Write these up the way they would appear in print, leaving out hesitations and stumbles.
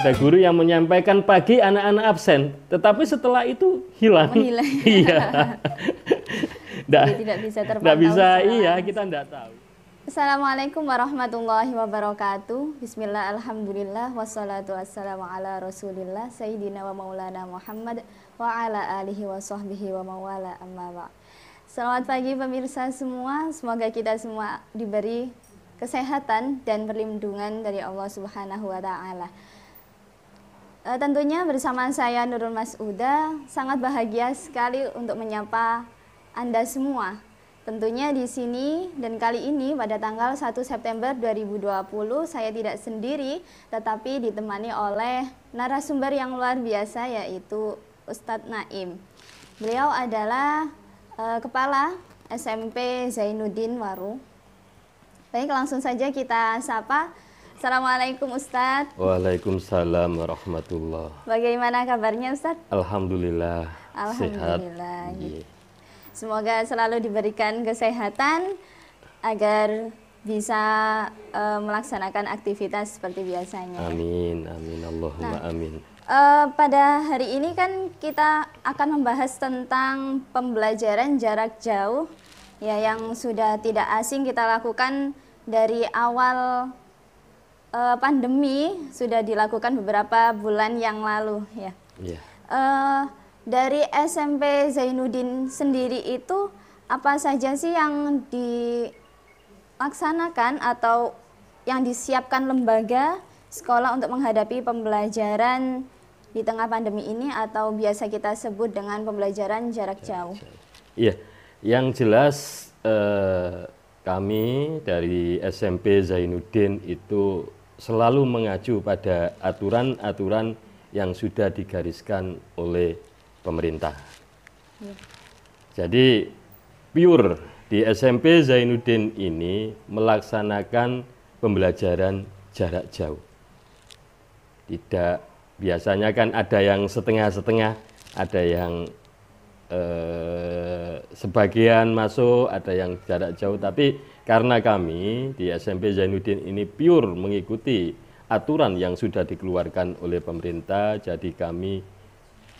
Ada guru yang menyampaikan pagi anak-anak absen, tetapi setelah itu hilang. Menghilang. Iya. Jadi tidak bisa terpantau. Nggak bisa, secara iya langsung. kita nggak tahu. Assalamualaikum warahmatullahi wabarakatuh. Bismillah, alhamdulillah, wassalatu wassalamu ala rasulillah, sayyidina wa maulana Muhammad wa ala alihi wa sahbihi wa mawala amma ba'd. Selamat pagi pemirsa semua, semoga kita semua diberi kesehatan dan perlindungan dari Allah Subhanahu wa Ta'ala. Tentunya bersama saya Nurul Mas'uda sangat bahagia sekali untuk menyapa Anda semua. Tentunya di sini dan kali ini pada tanggal 1 September 2020 saya tidak sendiri tetapi ditemani oleh narasumber yang luar biasa yaitu Ustadz Naim. Beliau adalah Kepala SMP Zainuddin Waru. Baik, langsung saja kita sapa. Assalamualaikum Ustadz. Waalaikumsalam warahmatullah. Bagaimana kabarnya Ustadz? Alhamdulillah. Alhamdulillah. Sehat. Gitu. Semoga selalu diberikan kesehatan agar bisa melaksanakan aktivitas seperti biasanya. Amin, amin, Allahumma amin. Pada hari ini kan kita akan membahas tentang pembelajaran jarak jauh. Ya, yang sudah tidak asing kita lakukan dari awal pandemi, sudah dilakukan beberapa bulan yang lalu ya. Yeah. Dari SMP Zainuddin sendiri itu apa saja sih yang dilaksanakan atau yang disiapkan lembaga sekolah untuk menghadapi pembelajaran di tengah pandemi ini atau biasa kita sebut dengan pembelajaran jarak jauh? Iya. Yang jelas kami dari SMP Zainuddin itu selalu mengacu pada aturan-aturan yang sudah digariskan oleh pemerintah. Ya. Jadi pure di SMP Zainuddin ini melaksanakan pembelajaran jarak jauh. Tidak, biasanya kan ada yang setengah-setengah, ada yang sebagian masuk, ada yang jarak jauh, tapi karena kami di SMP Zainuddin ini pure mengikuti aturan yang sudah dikeluarkan oleh pemerintah, jadi kami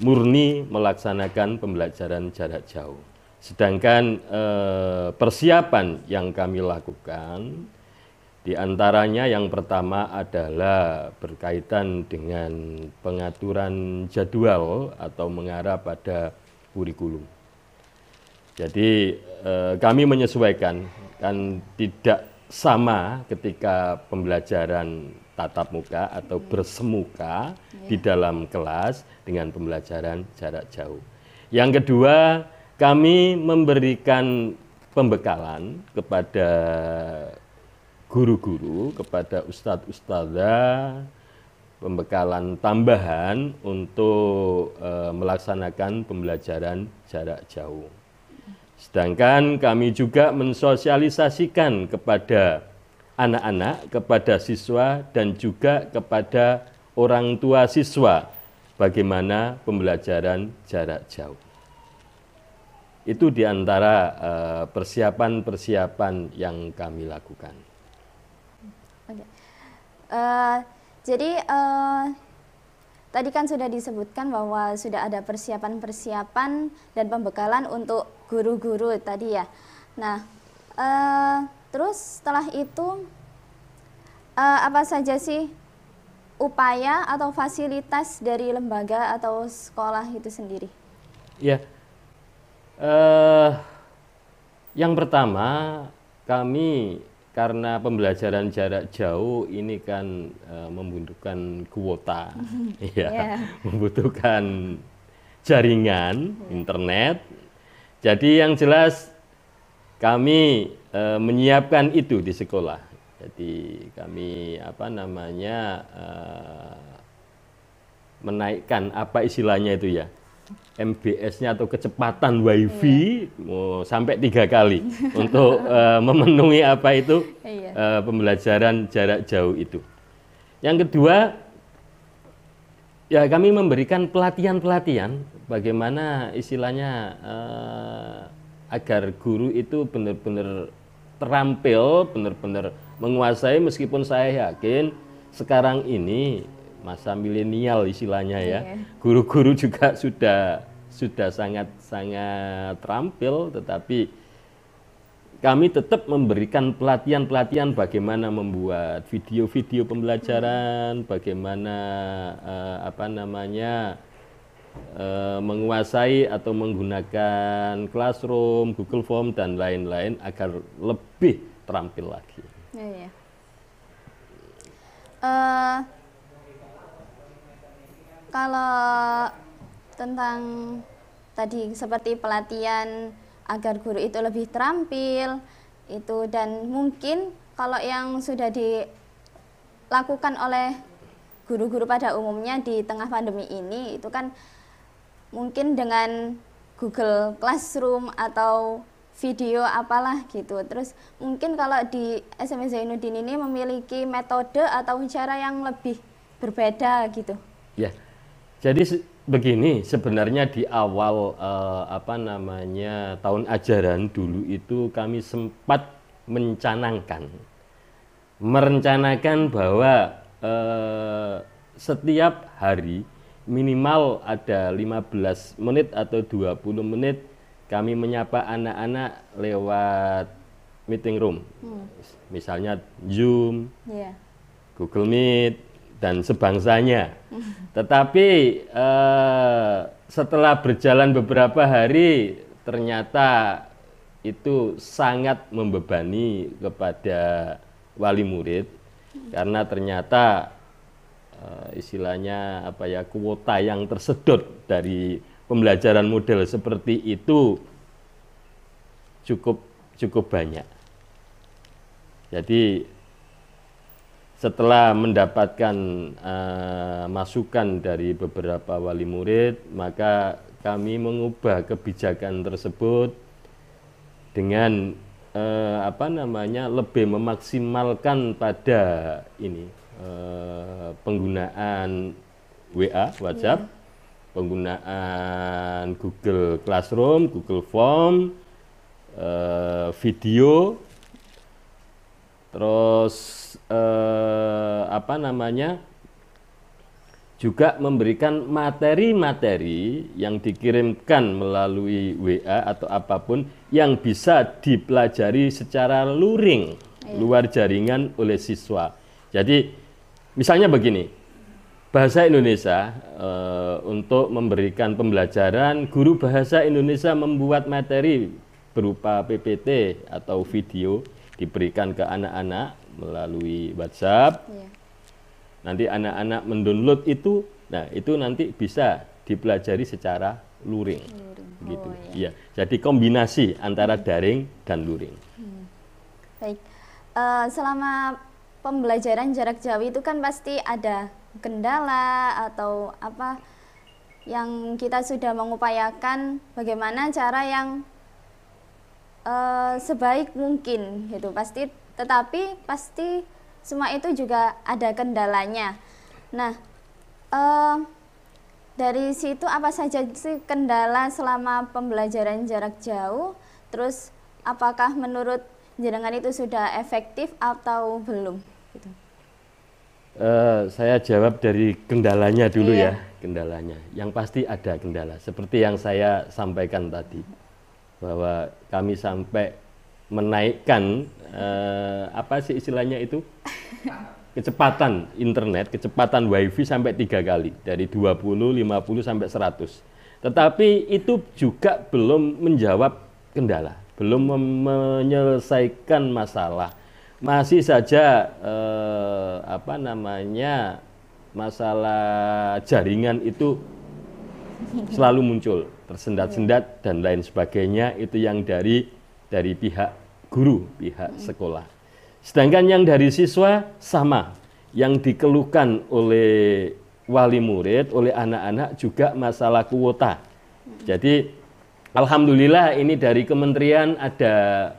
murni melaksanakan pembelajaran jarak jauh. Sedangkan persiapan yang kami lakukan, di antaranya yang pertama adalah berkaitan dengan pengaturan jadwal atau mengarah pada kurikulum. Jadi kami menyesuaikan, kan tidak sama ketika pembelajaran tatap muka atau bersemuka di dalam kelas dengan pembelajaran jarak jauh. Yang kedua, kami memberikan pembekalan kepada guru-guru, kepada ustadz-ustadzah, pembekalan tambahan untuk melaksanakan pembelajaran jarak jauh. Sedangkan kami juga mensosialisasikan kepada anak-anak, kepada siswa, dan juga kepada orang tua siswa bagaimana pembelajaran jarak jauh. Itu diantara persiapan-persiapan yang kami lakukan. Oke. Jadi tadi kan sudah disebutkan bahwa sudah ada persiapan-persiapan dan pembekalan untuk guru-guru tadi ya. Nah, terus setelah itu apa saja sih upaya atau fasilitas dari lembaga atau sekolah itu sendiri? Ya, yang pertama kami karena pembelajaran jarak jauh ini kan membutuhkan kuota, ya, membutuhkan jaringan internet. Jadi yang jelas kami menyiapkan itu di sekolah. Jadi kami menaikkan apa istilahnya itu ya, MBS-nya atau kecepatan WiFi sampai 3 kali untuk memenuhi apa itu pembelajaran jarak jauh itu. Yang kedua, ya kami memberikan pelatihan-pelatihan bagaimana istilahnya agar guru itu benar-benar terampil, benar-benar menguasai, meskipun saya yakin sekarang ini masa milenial istilahnya ya. Iya. Guru-guru juga sudah sangat terampil, tetapi kami tetap memberikan pelatihan-pelatihan bagaimana membuat video-video pembelajaran, bagaimana menguasai atau menggunakan Classroom, Google Form dan lain-lain agar lebih terampil lagi. Iya. Kalau tentang tadi seperti pelatihan agar guru itu lebih terampil itu, dan mungkin kalau yang sudah dilakukan oleh guru-guru pada umumnya di tengah pandemi ini itu kan mungkin dengan Google Classroom atau video apalah gitu. Terus mungkin kalau di SMP Zainuddin ini memiliki metode atau cara yang lebih berbeda gitu. Ya, jadi begini, sebenarnya di awal tahun ajaran dulu itu kami sempat merencanakan bahwa setiap hari minimal ada 15 menit atau 20 menit kami menyapa anak-anak lewat meeting room. Misalnya Zoom, Google Meet, dan sebangsanya. Tetapi setelah berjalan beberapa hari ternyata itu sangat membebani kepada wali murid, karena ternyata istilahnya kuota yang tersedot dari pembelajaran model seperti itu cukup banyak. Jadi setelah mendapatkan masukan dari beberapa wali murid, maka kami mengubah kebijakan tersebut dengan lebih memaksimalkan pada penggunaan WA, WhatsApp, penggunaan Google Classroom, Google Form, video, terus juga memberikan materi-materi yang dikirimkan melalui WA atau apapun yang bisa dipelajari secara luring, luar jaringan oleh siswa. Jadi misalnya begini, bahasa Indonesia untuk memberikan pembelajaran, guru bahasa Indonesia membuat materi berupa PPT atau video diberikan ke anak-anak melalui WhatsApp. Nanti anak-anak mendownload itu, nah itu nanti bisa dipelajari secara luring. Gitu. Iya. Jadi kombinasi antara daring dan luring. Baik, selama pembelajaran jarak jauh itu kan pasti ada kendala atau apa yang kita sudah mengupayakan bagaimana cara yang sebaik mungkin gitu, tetapi pasti semua itu juga ada kendalanya. Nah, dari situ apa saja sih kendala selama pembelajaran jarak jauh? Terus apakah menurut jenengan itu sudah efektif atau belum? Gitu. Saya jawab dari kendalanya dulu ya. Kendalanya, yang pasti ada kendala. Seperti yang saya sampaikan tadi, bahwa kami sampai menaikkan apa sih istilahnya itu, kecepatan internet, kecepatan wifi sampai 3 kali, dari 20, 50 sampai 100. Tetapi itu juga belum menjawab kendala, belum menyelesaikan masalah. Masih saja masalah jaringan itu selalu muncul, tersendat-sendat dan lain sebagainya. Itu yang dari pihak guru, pihak sekolah. Sedangkan yang dari siswa sama, yang dikeluhkan oleh wali murid, oleh anak-anak juga masalah kuota. Jadi alhamdulillah ini dari kementerian ada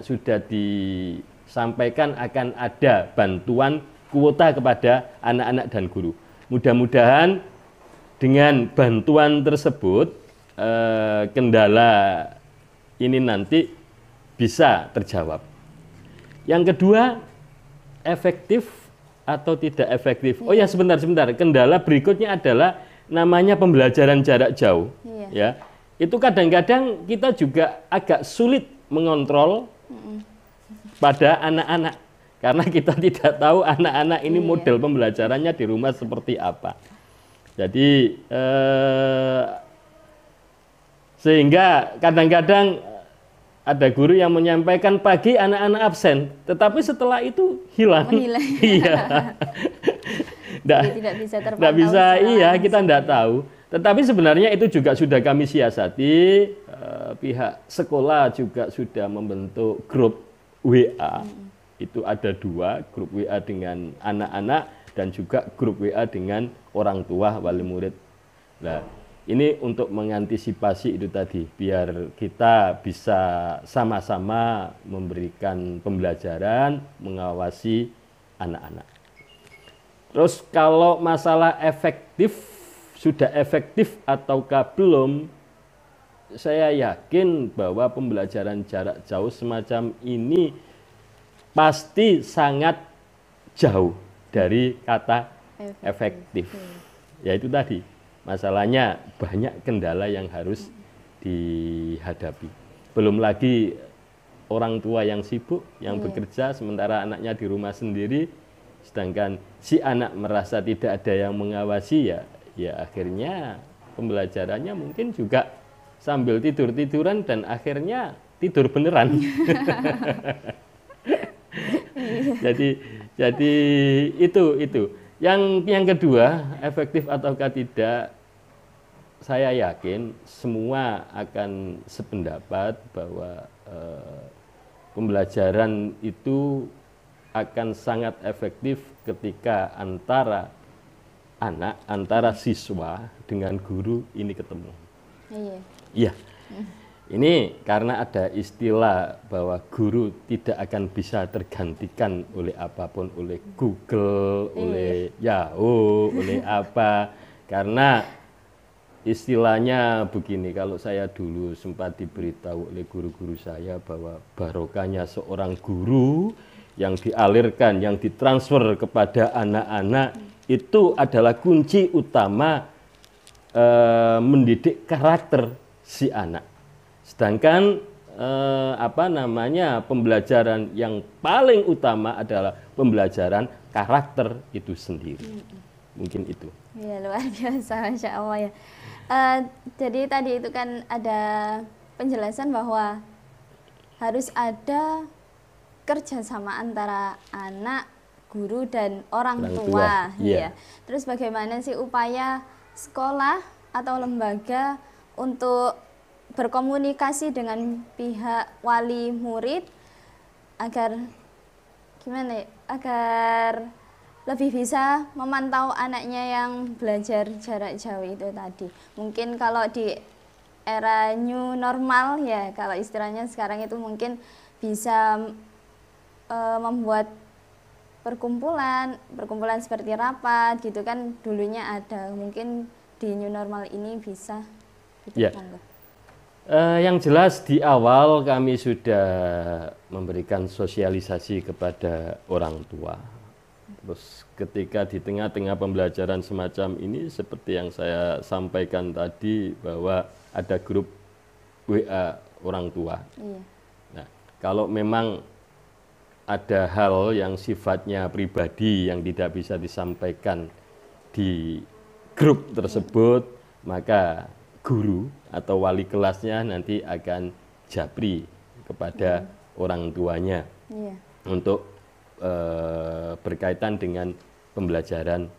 sudah disampaikan akan ada bantuan kuota kepada anak-anak dan guru. Mudah-mudahan dengan bantuan tersebut kendala ini nanti bisa terjawab. Yang kedua, efektif atau tidak efektif. Oh ya, sebentar. Kendala berikutnya adalah namanya pembelajaran jarak jauh. Ya, itu kadang-kadang kita juga agak sulit mengontrol pada anak-anak karena kita tidak tahu anak-anak ini model pembelajarannya di rumah seperti apa. Jadi sehingga kadang-kadang ada guru yang menyampaikan pagi anak-anak absen, tetapi setelah itu hilang. Iya. Tidak bisa terpantau. Tidak bisa, iya, kita tidak tahu. Tetapi sebenarnya itu juga sudah kami siasati. Pihak sekolah juga sudah membentuk grup WA. Itu ada 2, grup WA dengan anak-anak dan juga grup WA dengan orang tua wali murid. Nah, ini untuk mengantisipasi itu tadi, biar kita bisa sama-sama memberikan pembelajaran, mengawasi anak-anak. Terus kalau masalah efektif, sudah efektif ataukah belum, saya yakin bahwa pembelajaran jarak jauh semacam ini pasti sangat jauh dari kata efektif. Ya itu tadi, masalahnya banyak kendala yang harus dihadapi. Belum lagi orang tua yang sibuk, yang bekerja, sementara anaknya di rumah sendiri, sedangkan si anak merasa tidak ada yang mengawasi, ya akhirnya pembelajarannya mungkin juga sambil tidur-tiduran dan akhirnya tidur beneran. Jadi itu. Yang kedua, efektif ataukah tidak, saya yakin semua akan sependapat bahwa pembelajaran itu akan sangat efektif ketika antara siswa dengan guru ini ketemu. Iya. Ini karena ada istilah bahwa guru tidak akan bisa tergantikan oleh apapun, oleh Google, oleh Yahoo, oleh apa. Karena istilahnya begini, kalau saya dulu sempat diberitahu oleh guru-guru saya bahwa barokahnya seorang guru yang dialirkan, yang ditransfer kepada anak-anak itu adalah kunci utama mendidik karakter si anak. Sedangkan pembelajaran yang paling utama adalah pembelajaran karakter itu sendiri. Mungkin itu. Ya, luar biasa, Masya Allah ya. Jadi tadi itu kan ada penjelasan bahwa harus ada kerjasama antara anak, guru, dan orang tua. Ya. Terus bagaimana sih upaya sekolah atau lembaga untuk berkomunikasi dengan pihak wali murid agar lebih bisa memantau anaknya yang belajar jarak jauh itu tadi. Mungkin kalau di era new normal ya, kalau istilahnya sekarang itu mungkin bisa membuat perkumpulan seperti rapat gitu kan, dulunya ada, mungkin di new normal ini bisa gitu. Ya. Yang jelas di awal kami sudah memberikan sosialisasi kepada orang tua. Terus ketika di tengah-tengah pembelajaran semacam ini, seperti yang saya sampaikan tadi, bahwa ada grup WA orang tua. Nah, kalau memang ada hal yang sifatnya pribadi yang tidak bisa disampaikan di grup tersebut, maka guru atau wali kelasnya nanti akan japri kepada orang tuanya untuk berkaitan dengan pembelajaran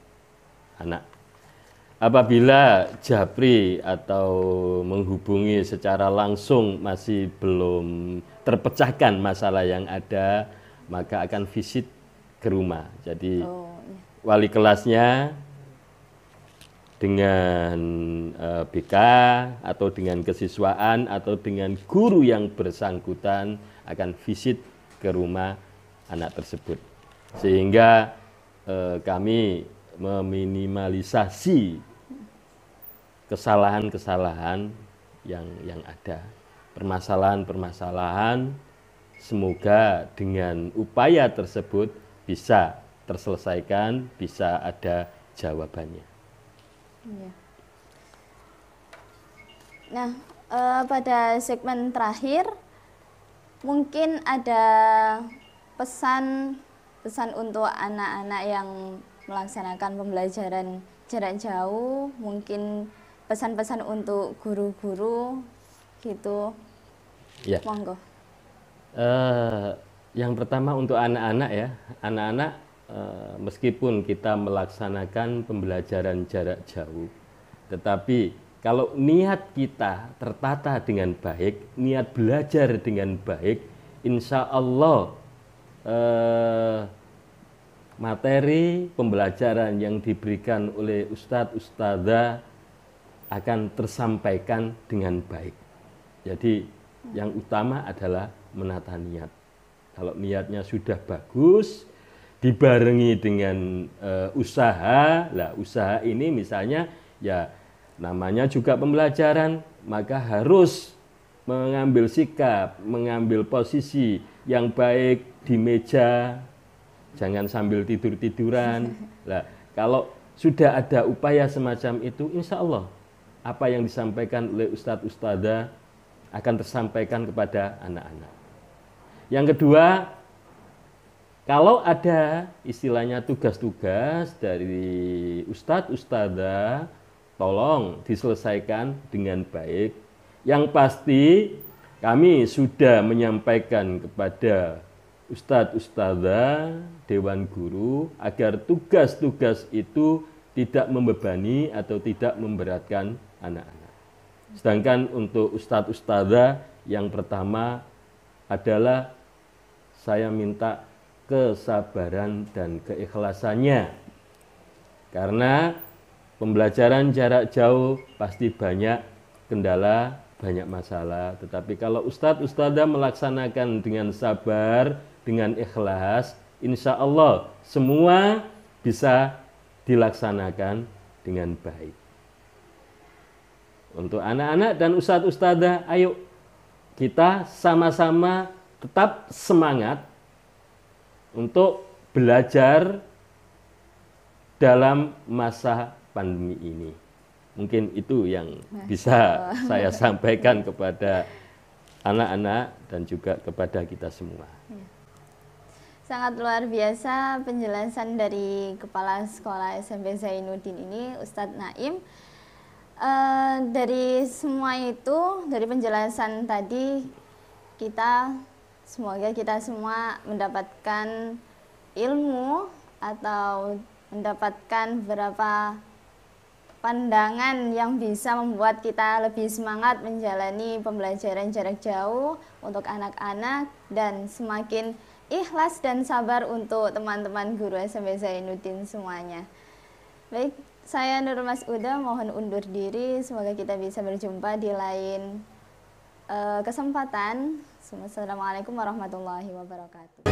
anak. Apabila japri atau menghubungi secara langsung masih belum terpecahkan masalah yang ada, maka akan visit ke rumah. Jadi wali kelasnya dengan BK atau dengan kesiswaan atau dengan guru yang bersangkutan akan visit ke rumah anak tersebut, sehingga kami meminimalisasi kesalahan-kesalahan yang ada, permasalahan-permasalahan. Semoga dengan upaya tersebut bisa terselesaikan, bisa ada jawabannya. Iya. Nah, pada segmen terakhir mungkin ada pesan untuk anak-anak yang melaksanakan pembelajaran jarak jauh, mungkin pesan-pesan untuk guru-guru gitu. Ya. Monggo. Yang pertama untuk anak-anak ya, anak-anak meskipun kita melaksanakan pembelajaran jarak jauh, tetapi kalau niat kita tertata dengan baik, niat belajar dengan baik, insya Allah materi pembelajaran yang diberikan oleh Ustadz Ustadzah akan tersampaikan dengan baik. Jadi yang utama adalah menata niat. Kalau niatnya sudah bagus, dibarengi dengan usaha, lah usaha ini misalnya ya namanya juga pembelajaran, maka harus mengambil sikap, mengambil posisi yang baik di meja, jangan sambil tidur-tiduran. Nah, kalau sudah ada upaya semacam itu, insya Allah apa yang disampaikan oleh Ustadz Ustadzah akan tersampaikan kepada anak-anak. Yang kedua, kalau ada istilahnya tugas-tugas dari Ustadz Ustadzah, tolong diselesaikan dengan baik. Yang pasti kami sudah menyampaikan kepada Ustadz Ustadzah, Dewan Guru, agar tugas-tugas itu tidak membebani atau tidak memberatkan anak-anak. Sedangkan untuk Ustadz Ustadzah, yang pertama adalah saya minta kesabaran dan keikhlasannya. Karena pembelajaran jarak jauh pasti banyak kendala, banyak masalah. Tetapi kalau Ustadz Ustadzah melaksanakan dengan sabar, dengan ikhlas, insya Allah semua bisa dilaksanakan dengan baik. Untuk anak-anak dan Ustadz Ustadzah, ayo kita sama-sama tetap semangat untuk belajar dalam masa pandemi ini. Mungkin itu yang bisa saya sampaikan kepada anak-anak dan juga kepada kita semua. Sangat luar biasa penjelasan dari Kepala Sekolah SMP Zainuddin ini, Ustadz Naim. Dari semua itu, dari penjelasan tadi, semoga kita semua mendapatkan ilmu atau mendapatkan beberapa pandangan yang bisa membuat kita lebih semangat menjalani pembelajaran jarak jauh untuk anak-anak dan semakin ikhlas dan sabar untuk teman-teman guru SMP Zainuddin semuanya. Baik, saya Nurul Mas'udah mohon undur diri, semoga kita bisa berjumpa di lain kesempatan. Assalamualaikum warahmatullahi wabarakatuh.